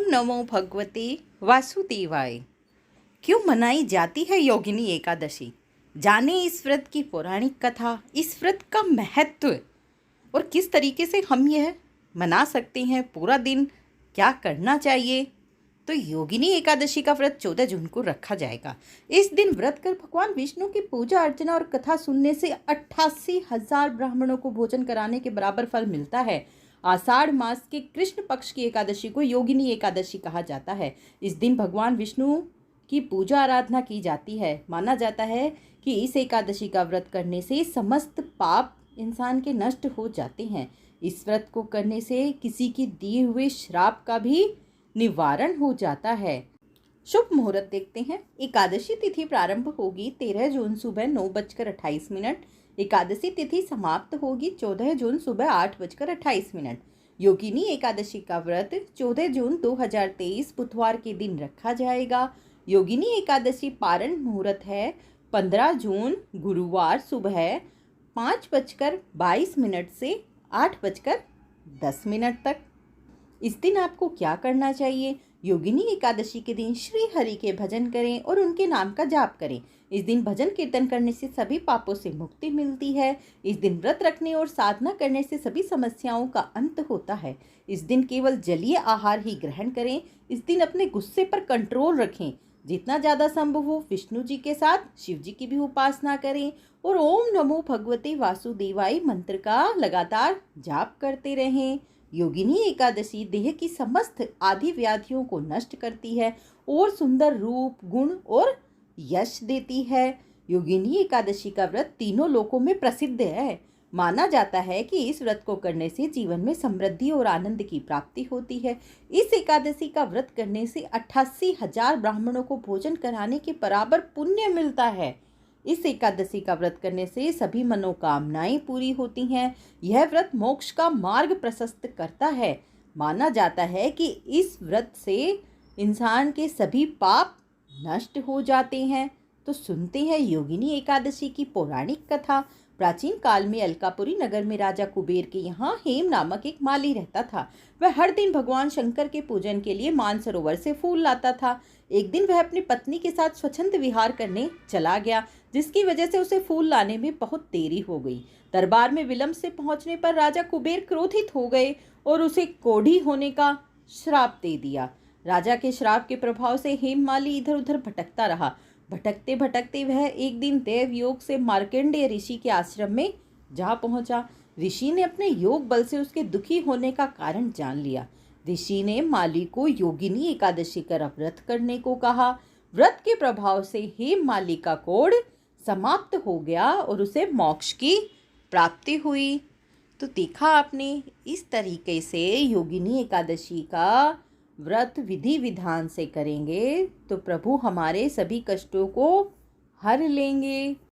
नमो भगवते वासुदेवाय। क्यों मनाई जाती है योगिनी एकादशी? जाने इस व्रत की पौराणिक कथा, इस व्रत का महत्व और किस तरीके से हम यह मना सकते हैं। पूरा दिन क्या करना चाहिए? तो योगिनी एकादशी का व्रत 14 जून को रखा जाएगा। इस दिन व्रत कर भगवान विष्णु की पूजा अर्चना और कथा सुनने से 88,000 ब्राह्मणों को भोजन कराने के बराबर फल मिलता है। आषाढ़ मास के कृष्ण पक्ष की एकादशी को योगिनी एकादशी कहा जाता है। इस दिन भगवान विष्णु की पूजा आराधना की जाती है। माना जाता है कि इस एकादशी का व्रत करने से समस्त पाप इंसान के नष्ट हो जाते हैं। इस व्रत को करने से किसी की दिए हुए श्राप का भी निवारण हो जाता है। शुभ मुहूर्त देखते हैं। एकादशी तिथि प्रारंभ होगी 13 जून सुबह 9:28। एकादशी तिथि समाप्त होगी 14 जून सुबह 8:28। योगिनी एकादशी का व्रत 14 जून 2023 बुधवार के दिन रखा जाएगा। योगिनी एकादशी पारण मुहूर्त है 15 जून गुरुवार सुबह 5:22 से 8:10 तक। इस दिन आपको क्या करना चाहिए? योगिनी एकादशी के दिन श्री हरि के भजन करें और उनके नाम का जाप करें। इस दिन भजन कीर्तन करने से सभी पापों से मुक्ति मिलती है। इस दिन व्रत रखने और साधना करने से सभी समस्याओं का अंत होता है। इस दिन केवल जलीय आहार ही ग्रहण करें। इस दिन अपने गुस्से पर कंट्रोल रखें। जितना ज़्यादा संभव हो विष्णु जी के साथ शिव जी की भी उपासना करें और ओम नमो भगवते वासुदेवाय मंत्र का लगातार जाप करते रहें। योगिनी एकादशी देह की समस्त आदि व्याधियों को नष्ट करती है और सुंदर रूप, गुण और यश देती है। योगिनी एकादशी का व्रत तीनों लोकों में प्रसिद्ध है। माना जाता है कि इस व्रत को करने से जीवन में समृद्धि और आनंद की प्राप्ति होती है। इस एकादशी का व्रत करने से 88,000 ब्राह्मणों को भोजन कराने के बराबर पुण्य मिलता है। इस एकादशी का व्रत करने से सभी मनोकामनाएं पूरी होती हैं। यह व्रत मोक्ष का मार्ग प्रशस्त करता है। माना जाता है कि इस व्रत से इंसान के सभी पाप नष्ट हो जाते हैं। तो सुनते हैं योगिनी एकादशी की पौराणिक कथा। प्राचीन काल में अलकापुरी नगर में राजा कुबेर के यहाँ हेम नामक एक माली रहता था। वह हर दिन भगवान शंकर के पूजन के लिए मानसरोवर से फूल लाता था। एक दिन वह अपनी पत्नी के साथ स्वच्छंद विहार करने चला गया, जिसकी वजह से उसे फूल लाने में बहुत देरी हो गई। दरबार में विलंब से पहुंचने पर राजा कुबेर क्रोधित हो गए और उसे कोढ़ी होने का श्राप दे दिया। राजा के श्राप के प्रभाव से हेममाली इधर उधर भटकता रहा। भटकते भटकते वह एक दिन देव योग से मार्कंडेय ऋषि के आश्रम में जा पहुंचा। ऋषि ने अपने योग बल से उसके दुखी होने का कारण जान लिया। ऋषि ने माली को योगिनी एकादशी का व्रत करने को कहा। व्रत के प्रभाव से हेममाली का कोढ़ समाप्त हो गया और उसे मोक्ष की प्राप्ति हुई। तो देखा आपने, इस तरीके से योगिनी एकादशी का व्रत विधि विधान से करेंगे तो प्रभु हमारे सभी कष्टों को हर लेंगे।